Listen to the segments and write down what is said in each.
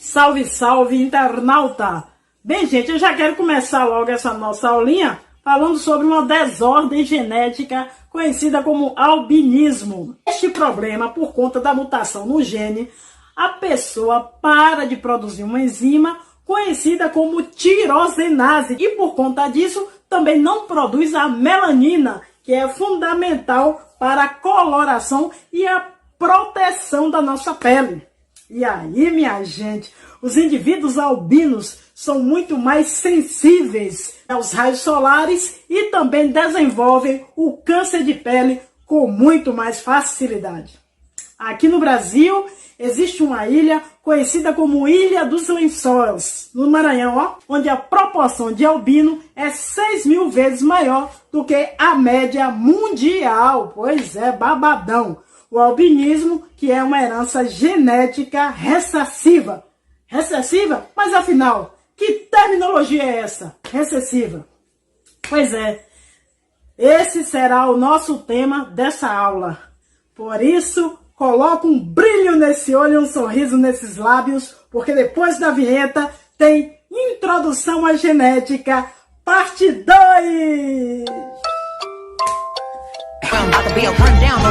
Salve, salve, internauta! Bem, gente, eu já quero começar logo essa nossa aulinha falando sobre uma desordem genética conhecida como albinismo. Este problema, por conta da mutação no gene, a pessoa para de produzir uma enzima conhecida como tirosinase e, por conta disso, também não produz a melanina, que é fundamental para a coloração e a proteção da nossa pele. E aí, minha gente, os indivíduos albinos são muito mais sensíveis aos raios solares e também desenvolvem o câncer de pele com muito mais facilidade. Aqui no Brasil, existe uma ilha conhecida como Ilha dos Lençóis, no Maranhão, ó, onde a proporção de albino é 6.000 vezes maior do que a média mundial. Pois é, babadão. O albinismo, que é uma herança genética recessiva. Recessiva? Mas afinal, que terminologia é essa? Recessiva. Pois é, esse será o nosso tema dessa aula. Por isso, coloca um brilho nesse olho e um sorriso nesses lábios, porque depois da vinheta tem Introdução à Genética, parte 2!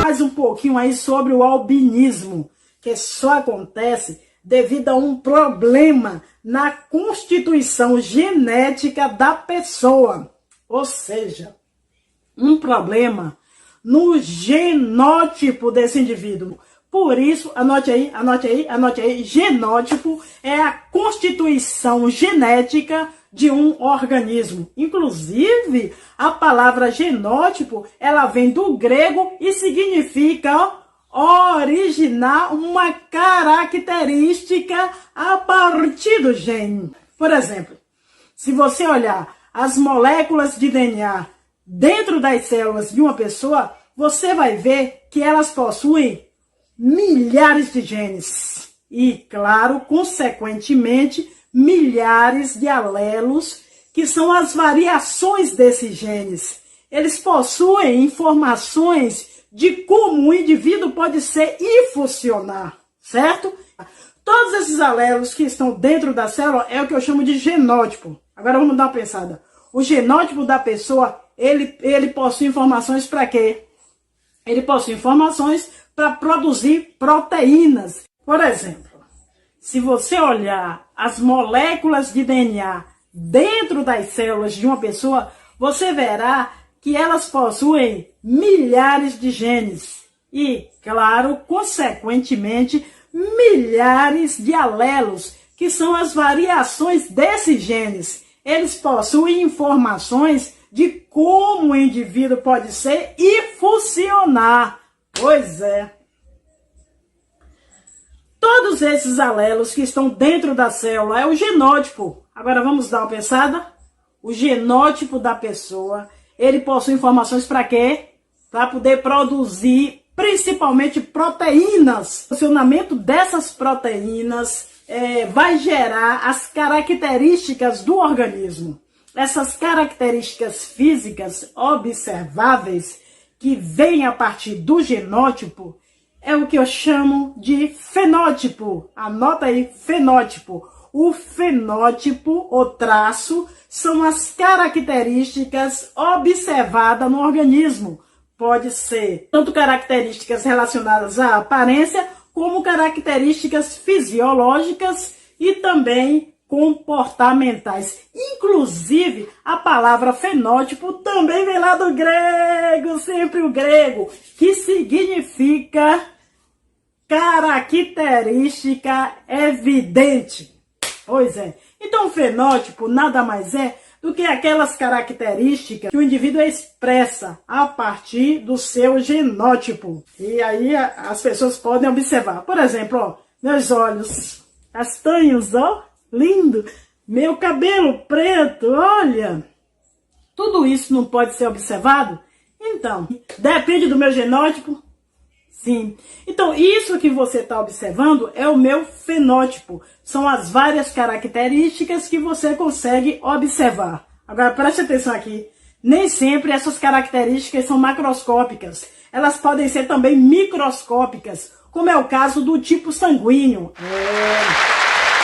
Mais um pouquinho aí sobre o albinismo, que só acontece devido a um problema na constituição genética da pessoa. Ou seja, um problema no genótipo desse indivíduo. Por isso, anote aí, genótipo é a constituição genética de um organismo. Inclusive, a palavra genótipo, ela vem do grego e significa originar uma característica a partir do gene. Por exemplo, se você olhar as moléculas de DNA dentro das células de uma pessoa, você vai ver que elas possuem milhares de genes. E, claro, consequentemente, milhares de alelos, que são as variações desses genes. Eles possuem informações de como o indivíduo pode ser e funcionar, certo? Todos esses alelos que estão dentro da célula é o que eu chamo de genótipo. Agora vamos dar uma pensada. O genótipo da pessoa, ele possui informações para quê? Ele possui informações para produzir proteínas. Por exemplo, se você olhar as moléculas de DNA dentro das células de uma pessoa, você verá que elas possuem milhares de genes. E, claro, consequentemente, milhares de alelos, que são as variações desses genes. Eles possuem informações de como o indivíduo pode ser e funcionar. Pois é. Todos esses alelos que estão dentro da célula é o genótipo. Agora vamos dar uma pensada? O genótipo da pessoa, ele possui informações para quê? Para poder produzir principalmente proteínas. O funcionamento dessas proteínas vai gerar as características do organismo. Essas características físicas observáveis que vêm a partir do genótipo é o que eu chamo de fenótipo. Anota aí, fenótipo. O fenótipo, o traço, são as características observadas no organismo. Pode ser tanto características relacionadas à aparência, como características fisiológicas e também comportamentais. Inclusive, a palavra fenótipo também vem lá do grego, sempre o grego, que significa característica evidente. Pois é. Então, o fenótipo nada mais é do que aquelas características que o indivíduo expressa a partir do seu genótipo. E aí as pessoas podem observar. Por exemplo, ó, meus olhos castanhos, ó, lindo. Meu cabelo preto, olha. Tudo isso não pode ser observado? Então, depende do meu genótipo? Sim. Então, isso que você está observando é o meu fenótipo. São as várias características que você consegue observar. Agora, preste atenção aqui. Nem sempre essas características são macroscópicas. Elas podem ser também microscópicas, como é o caso do tipo sanguíneo.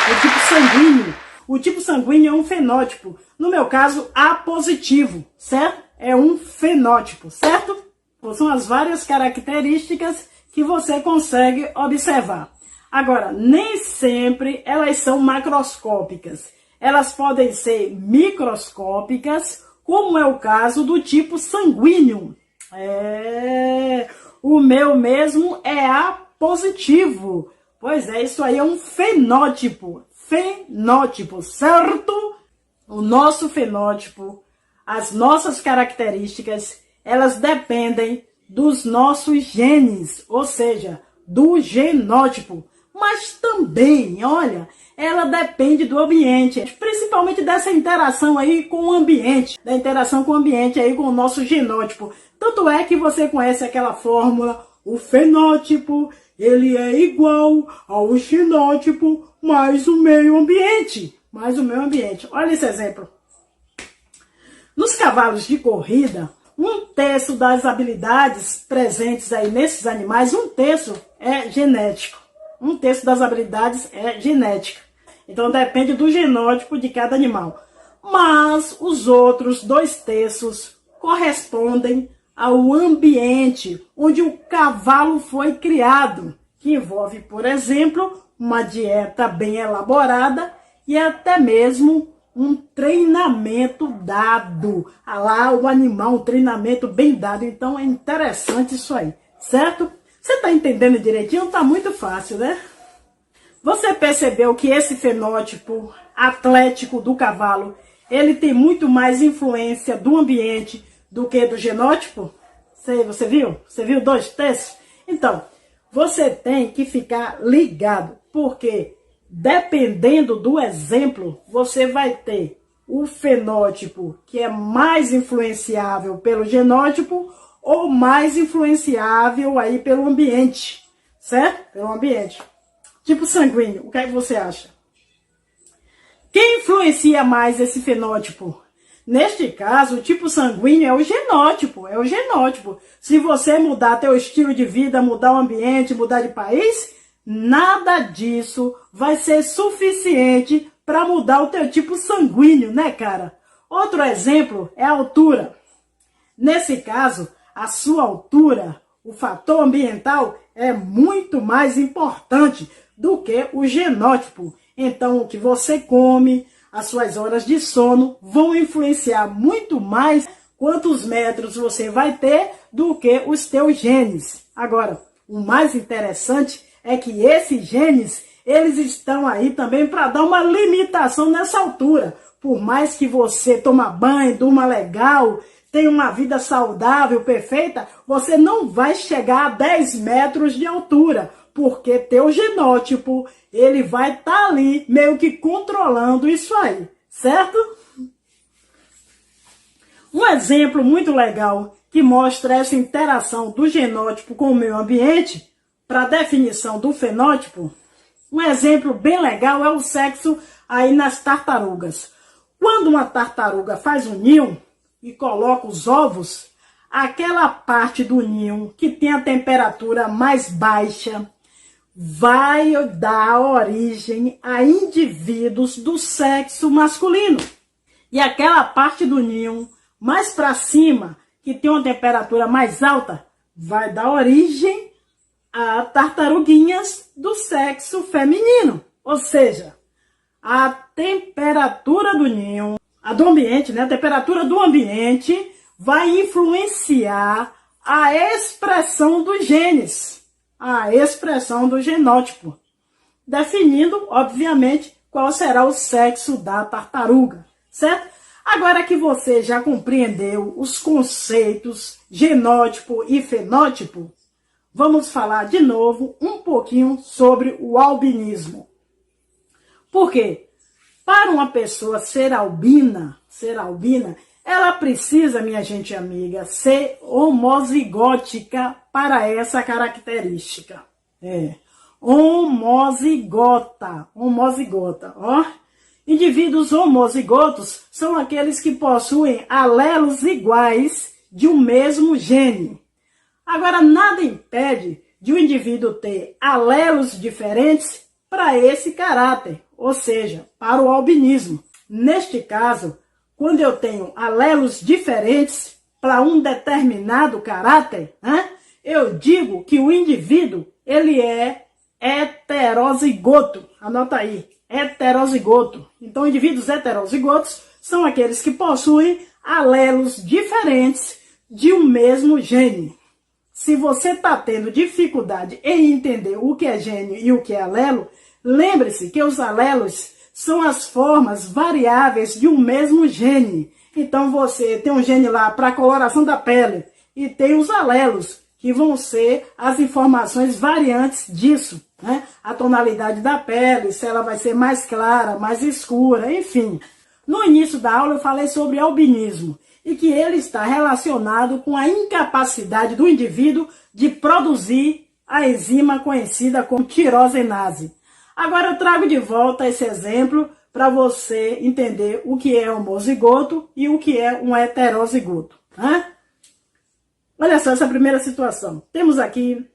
O sanguíneo. O tipo sanguíneo é um fenótipo. No meu caso, A positivo, certo? É um fenótipo, certo? São as várias características que você consegue observar. Agora, nem sempre elas são macroscópicas. Elas podem ser microscópicas, como é o caso do tipo sanguíneo. O meu mesmo é A positivo. Pois é, isso aí é um fenótipo. Fenótipo, certo? O nosso fenótipo, as nossas características, elas dependem dos nossos genes, ou seja, do genótipo. Mas também, olha, ela depende do ambiente, principalmente dessa interação aí com o ambiente, da interação com o ambiente aí com o nosso genótipo. Tanto é que você conhece aquela fórmula, o fenótipo, ele é igual ao genótipo mais o meio ambiente. Mais o meio ambiente. Olha esse exemplo. Nos cavalos de corrida, 1/3 das habilidades presentes aí nesses animais, 1/3 é genético. 1/3 das habilidades é genética. Então depende do genótipo de cada animal. Mas os outros 2/3 correspondem ao ambiente onde o cavalo foi criado, que envolve, por exemplo, uma dieta bem elaborada e até mesmo um treinamento dado. Lá o animal, um treinamento bem dado. Então é interessante isso aí, certo? Você está entendendo direitinho? Tá muito fácil, né? Você percebeu que esse fenótipo atlético do cavalo, ele tem muito mais influência do ambiente do que do genótipo? Você viu? Você viu 2/3? Então, você tem que ficar ligado, porque dependendo do exemplo, você vai ter o fenótipo que é mais influenciável pelo genótipo ou mais influenciável aí pelo ambiente, certo? Pelo ambiente. Tipo sanguíneo, o que é que você acha? Quem influencia mais esse fenótipo? Neste caso, o tipo sanguíneo é o genótipo, Se você mudar teu estilo de vida, mudar o ambiente, mudar de país, nada disso vai ser suficiente para mudar o teu tipo sanguíneo, né, cara? Outro exemplo é a altura. Nesse caso, a sua altura, o fator ambiental, é muito mais importante do que o genótipo. Então, o que você come, as suas horas de sono vão influenciar muito mais quantos metros você vai ter do que os teus genes. Agora, o mais interessante é que esses genes, eles estão aí também para dar uma limitação nessa altura. Por mais que você toma banho, durma legal, tenha uma vida saudável, perfeita, você não vai chegar a 10 metros de altura, porque teu genótipo, ele vai estar ali meio que controlando isso aí, certo? Um exemplo muito legal que mostra essa interação do genótipo com o meio ambiente, para a definição do fenótipo, um exemplo bem legal é o sexo aí nas tartarugas. Quando uma tartaruga faz um ninho e coloca os ovos, aquela parte do ninho que tem a temperatura mais baixa vai dar origem a indivíduos do sexo masculino. E aquela parte do ninho mais para cima, que tem uma temperatura mais alta, vai dar origem a tartaruguinhas do sexo feminino. Ou seja, a temperatura do ninho, a do ambiente, né? A temperatura do ambiente vai influenciar a expressão dos genes, a expressão do genótipo, definindo, obviamente, qual será o sexo da tartaruga, certo? Agora que você já compreendeu os conceitos genótipo e fenótipo, vamos falar de novo um pouquinho sobre o albinismo. Por quê? Para uma pessoa ser albina, ela precisa, minha gente amiga, ser homozigótica para essa característica. Homozigota, ó. Indivíduos homozigotos são aqueles que possuem alelos iguais de um mesmo gene. Agora, nada impede de um indivíduo ter alelos diferentes para esse caráter, ou seja, para o albinismo. Neste caso, quando eu tenho alelos diferentes para um determinado caráter, né, eu digo que o indivíduo ele é heterozigoto. Anota aí, heterozigoto. Então, indivíduos heterozigotos são aqueles que possuem alelos diferentes de um mesmo gene. Se você está tendo dificuldade em entender o que é gene e o que é alelo, lembre-se que os alelos são as formas variáveis de um mesmo gene. Então você tem um gene lá para a coloração da pele e tem os alelos, que vão ser as informações variantes disso, né? A tonalidade da pele, se ela vai ser mais clara, mais escura, enfim. No início da aula eu falei sobre albinismo e que ele está relacionado com a incapacidade do indivíduo de produzir a enzima conhecida como tirosinase. Agora eu trago de volta esse exemplo para você entender o que é homozigoto e o que é um heterozigoto, né? Olha só essa primeira situação. Temos aqui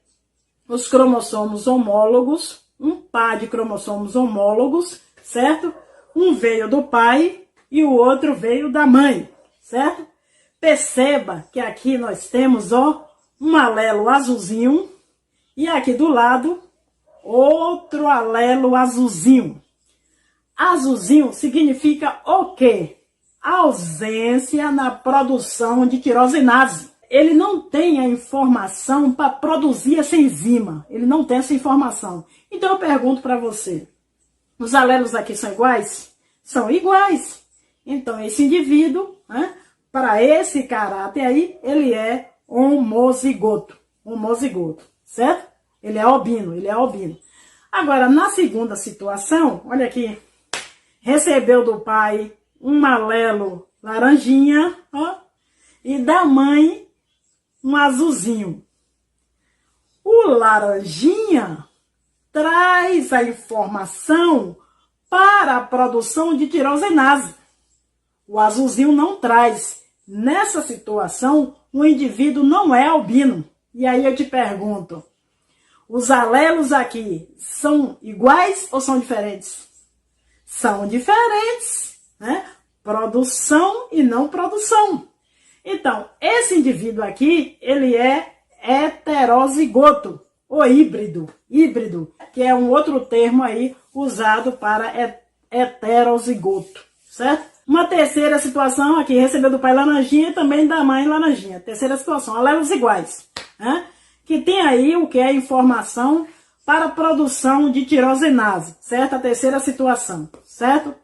os cromossomos homólogos, um par de cromossomos homólogos, certo? Um veio do pai e o outro veio da mãe, certo? Perceba que aqui nós temos, ó, um alelo azulzinho e aqui do lado outro alelo azulzinho. Azulzinho significa o quê? Ausência na produção de tirosinase. Ele não tem a informação para produzir essa enzima. Ele não tem essa informação. Então eu pergunto para você, os alelos aqui são iguais? São iguais. Então esse indivíduo, né, para esse caráter aí, ele é homozigoto. Homozigoto, certo? Ele é albino, ele é albino. Agora, na segunda situação, olha aqui, recebeu do pai um alelo laranjinha, ó, e da mãe um azulzinho. O laranjinha traz a informação para a produção de tirosinase. O azulzinho não traz. Nessa situação, o indivíduo não é albino. E aí eu te pergunto, os alelos aqui são iguais ou são diferentes? São diferentes, né? Produção e não produção. Então, esse indivíduo aqui, ele é heterozigoto, ou híbrido, que é um outro termo aí usado para heterozigoto, certo? Uma terceira situação aqui, recebeu do pai laranjinha e também da mãe laranjinha. Terceira situação, alelos iguais, né? Que tem aí o que é informação para a produção de tirosinase, certo? A terceira situação, certo?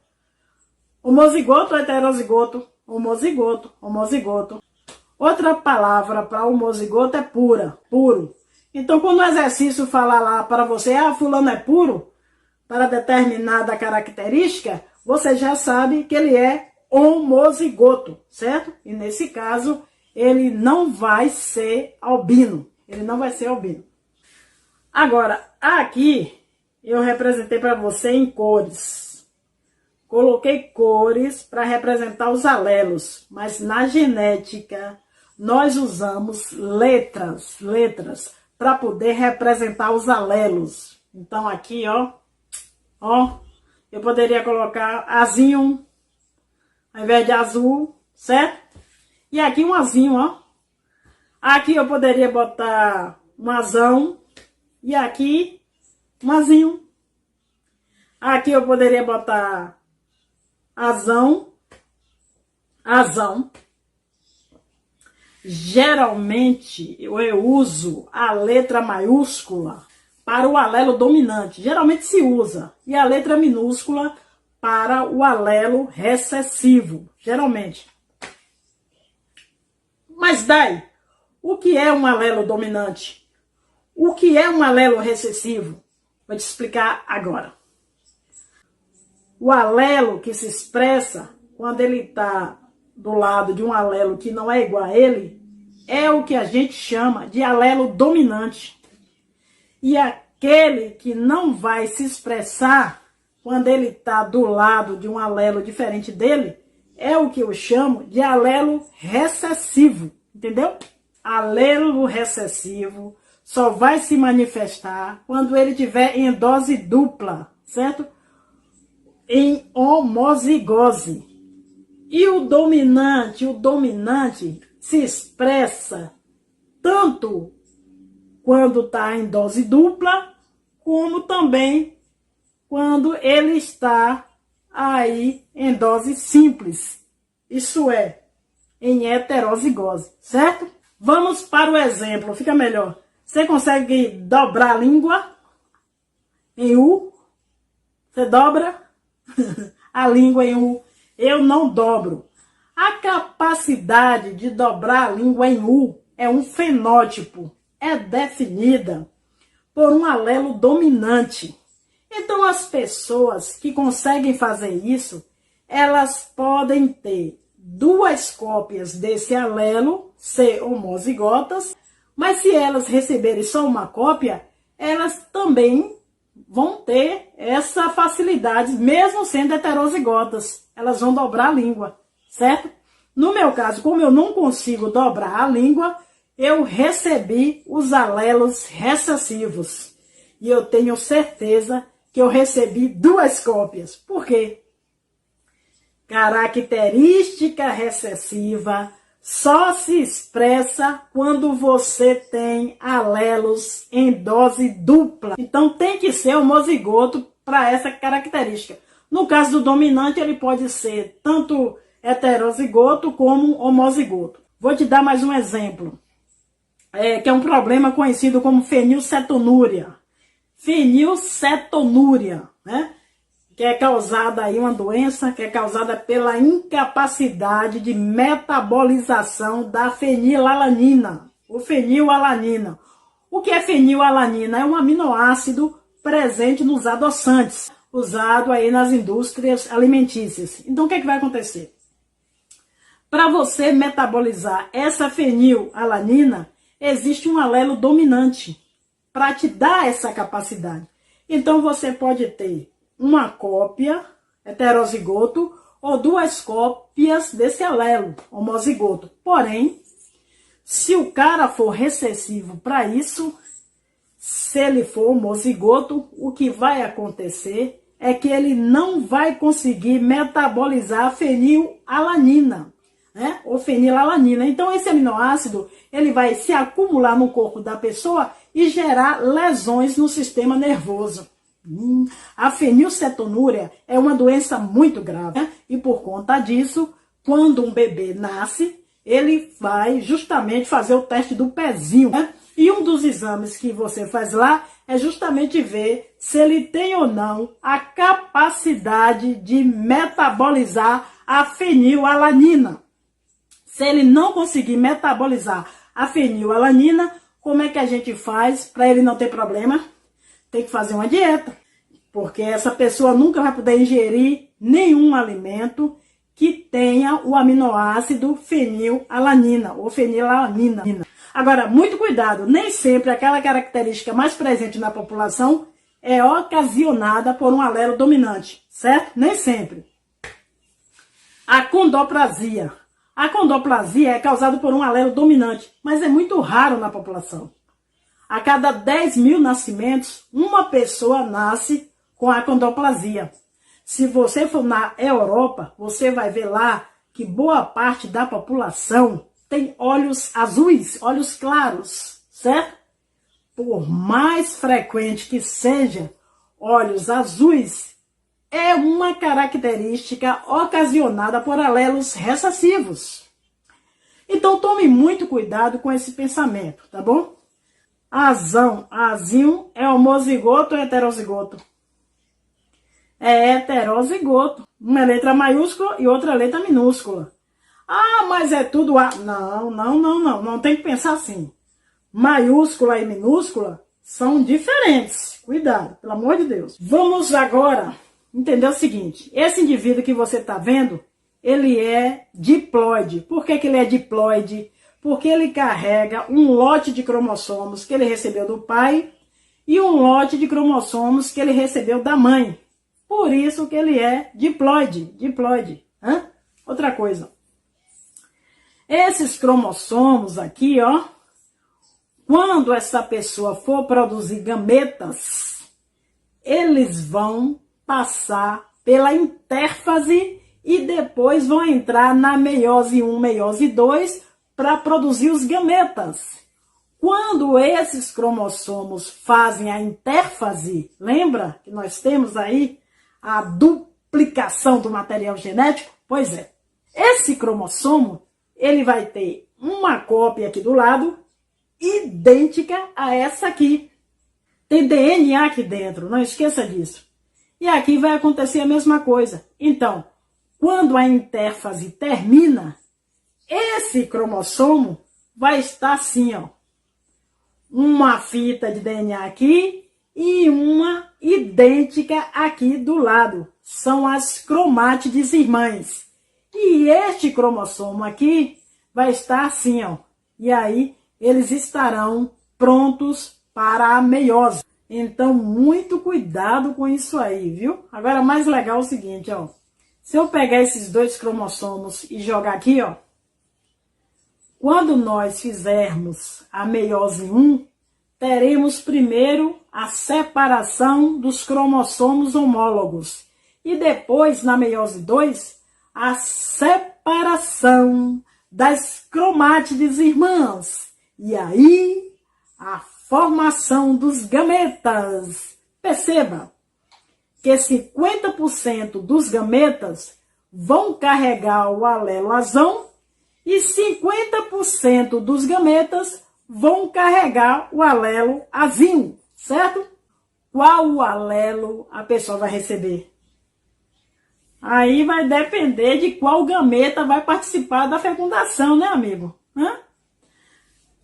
Homozigoto ou heterozigoto? Homozigoto, homozigoto. Outra palavra para homozigoto é pura, puro. Então, quando o exercício falar lá para você, fulano é puro, para determinada característica, você já sabe que ele é homozigoto, certo? E nesse caso, ele não vai ser albino. Ele não vai ser albino. Agora, aqui, eu representei para você em cores. Coloquei cores para representar os alelos, mas na genética nós usamos letras para poder representar os alelos. Então aqui, ó, eu poderia colocar azinho ao invés de azul, certo? E aqui um azinho, ó. Aqui eu poderia botar um azão e aqui um azinho. Aqui eu poderia botar azão. Geralmente eu uso a letra maiúscula para o alelo dominante. Geralmente se usa. E a letra minúscula para o alelo recessivo. Geralmente. Mas daí, o que é um alelo dominante? O que é um alelo recessivo? Vou te explicar agora. O alelo que se expressa quando ele está do lado de um alelo que não é igual a ele, é o que a gente chama de alelo dominante. E aquele que não vai se expressar quando ele está do lado de um alelo diferente dele, é o que eu chamo de alelo recessivo. Entendeu? Alelo recessivo só vai se manifestar quando ele estiver em dose dupla, certo? em homozigose. E o dominante se expressa tanto quando está em dose dupla, como também quando ele está aí em dose simples. Isso é, em heterozigose, certo? Vamos para o exemplo, fica melhor. Você consegue dobrar a língua em U? Você dobra a língua em U? Eu não dobro. A capacidade de dobrar a língua em U é um fenótipo, é definida por um alelo dominante. Então, as pessoas que conseguem fazer isso, elas podem ter duas cópias desse alelo, ser homozigotas, mas se elas receberem só uma cópia, elas também vão ter essa facilidade, mesmo sendo heterozigotas. Elas vão dobrar a língua, certo? No meu caso, como eu não consigo dobrar a língua, eu recebi os alelos recessivos. E eu tenho certeza que eu recebi duas cópias. Por quê? Característica recessiva só se expressa quando você tem alelos em dose dupla. Então tem que ser homozigoto para essa característica. No caso do dominante, ele pode ser tanto heterozigoto como homozigoto. Vou te dar mais um exemplo, que é um problema conhecido como fenilcetonúria. Fenilcetonúria, né? Que é causada aí uma doença que é causada pela incapacidade de metabolização da fenilalanina, ou fenilalanina. O que é fenilalanina? É um aminoácido presente nos adoçantes, usado aí nas indústrias alimentícias. Então o que é que vai acontecer? Para você metabolizar essa fenilalanina, existe um alelo dominante para te dar essa capacidade. Então você pode ter uma cópia heterozigoto ou duas cópias desse alelo homozigoto. Porém, se o cara for recessivo para isso, se ele for homozigoto, o que vai acontecer é que ele não vai conseguir metabolizar a fenilalanina, né? Ou fenilalanina. Então esse aminoácido ele vai se acumular no corpo da pessoa e gerar lesões no sistema nervoso. A fenilcetonúria é uma doença muito grave, né? E por conta disso, quando um bebê nasce, ele vai justamente fazer o teste do pezinho, né? E um dos exames que você faz lá é justamente ver se ele tem ou não a capacidade de metabolizar a fenilalanina. Se ele não conseguir metabolizar a fenilalanina, como é que a gente faz para ele não ter problema? Tem que fazer uma dieta, porque essa pessoa nunca vai poder ingerir nenhum alimento que tenha o aminoácido fenilalanina ou fenilalanina. Agora, muito cuidado, nem sempre aquela característica mais presente na população é ocasionada por um alelo dominante, certo? Nem sempre. A condoplasia. A condoplasia é causada por um alelo dominante, mas é muito raro na população. A cada 10 mil nascimentos, uma pessoa nasce com a condoplasia. Se você for na Europa, você vai ver lá que boa parte da população tem olhos azuis, olhos claros, certo? Por mais frequente que seja, olhos azuis é uma característica ocasionada por alelos recessivos. Então tome muito cuidado com esse pensamento, tá bom? Azinho é homozigoto ou heterozigoto? É heterozigoto. Uma letra maiúscula e outra letra minúscula. Ah, mas é tudo A. Não tem que pensar assim. Maiúscula e minúscula são diferentes. Cuidado, pelo amor de Deus. Vamos agora entender o seguinte. Esse indivíduo que você está vendo, ele é diploide. Por que ele é diploide? Porque ele carrega um lote de cromossomos que ele recebeu do pai e um lote de cromossomos que ele recebeu da mãe. Por isso que ele é diploide. Outra coisa. Esses cromossomos aqui, ó, quando essa pessoa for produzir gametas, eles vão passar pela intérfase e depois vão entrar na meiose 1, meiose 2 para produzir os gametas. Quando esses cromossomos fazem a intérfase, lembra que nós temos aí a duplicação do material genético? Pois é, esse cromossomo, ele vai ter uma cópia aqui do lado, idêntica a essa aqui. Tem DNA aqui dentro, não esqueça disso. E aqui vai acontecer a mesma coisa. Então, quando a intérfase termina, esse cromossomo vai estar assim, ó. Uma fita de DNA aqui e uma idêntica aqui do lado. São as cromátides irmãs. E este cromossomo aqui vai estar assim, ó. E aí, eles estarão prontos para a meiose. Então, muito cuidado com isso aí, viu? Agora, mais legal é o seguinte, ó. Se eu pegar esses dois cromossomos e jogar aqui, ó. Quando nós fizermos a meiose 1, teremos primeiro a separação dos cromossomos homólogos. E depois, na meiose 2, a separação das cromátides irmãs. E aí, a formação dos gametas. Perceba que 50% dos gametas vão carregar o alelo azão e 50% dos gametas vão carregar o alelo azinho, certo? Qual o alelo a pessoa vai receber? Aí vai depender de qual gameta vai participar da fecundação, né, amigo?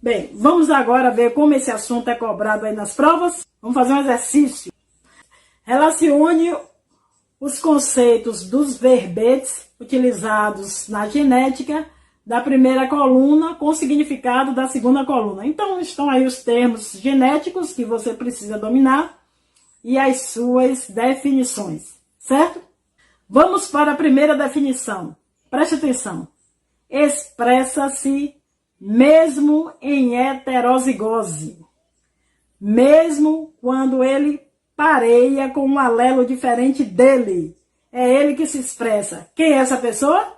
Bem, vamos agora ver como esse assunto é cobrado aí nas provas. Vamos fazer um exercício. Relacione os conceitos dos verbetes utilizados na genética da primeira coluna com o significado da segunda coluna. Então, estão aí os termos genéticos que você precisa dominar e as suas definições, certo? Vamos para a primeira definição. Preste atenção. Expressa-se mesmo em heterozigose, mesmo quando ele pareia com um alelo diferente dele. É ele que se expressa. Quem é essa pessoa?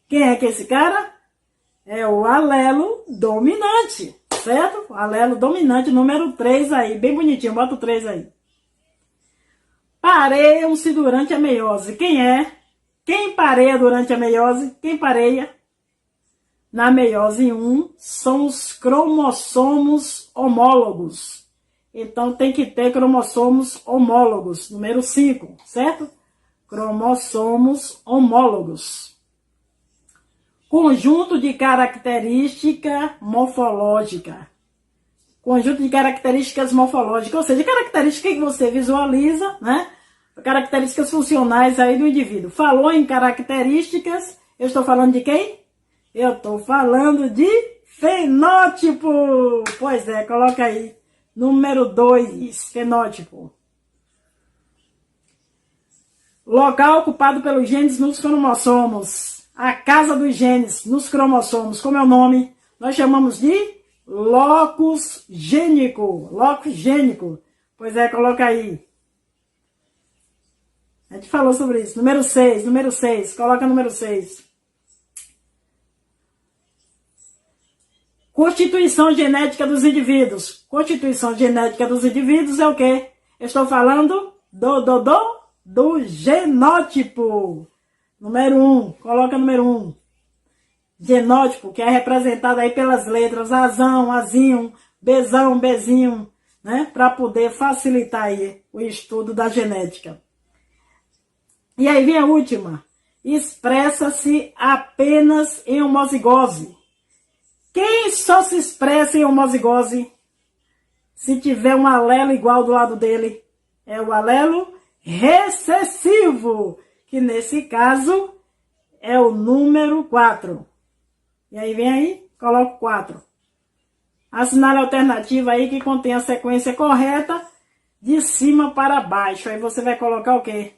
Quem é que esse cara? É o alelo dominante, certo? O alelo dominante número 3 aí, bem bonitinho, bota o 3 aí. Pareiam-se durante a meiose. Quem é? Quem pareia durante a meiose? Quem pareia? Na meiose 1 são os cromossomos homólogos. Então tem que ter cromossomos homólogos, número 5, certo? Cromossomos homólogos. Conjunto de característica morfológica. Conjunto de características morfológicas, ou seja, características que você visualiza, né? Características funcionais aí do indivíduo. Falou em características, eu estou falando de quem? Eu estou falando de fenótipo. Pois é, coloca aí. Número 2, fenótipo. Local ocupado pelos genes nos cromossomos. A casa dos genes nos cromossomos. Como é o nome? Nós chamamos de locus gênico. Locus gênico. Pois é, coloca aí. A gente falou sobre isso. Número 6. Coloca número 6. Constituição genética dos indivíduos. Constituição genética dos indivíduos é o quê? Eu estou falando do genótipo. Número 1. Coloca número 1. Genótipo, que é representado aí pelas letras azão, azinho, bezão, bezinho, né? Para poder facilitar aí o estudo da genética. E aí vem a última. Expressa-se apenas em homozigose. Quem só se expressa em homozigose se tiver um alelo igual do lado dele? É o alelo recessivo, que nesse caso é o número 4. E aí vem aí, coloca o 4. Assinale a alternativa aí que contém a sequência correta de cima para baixo. Aí você vai colocar o quê?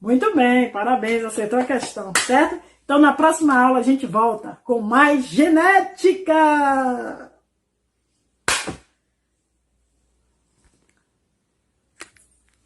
Muito bem, parabéns, acertou a questão, certo? Então, na próxima aula, a gente volta com mais genética!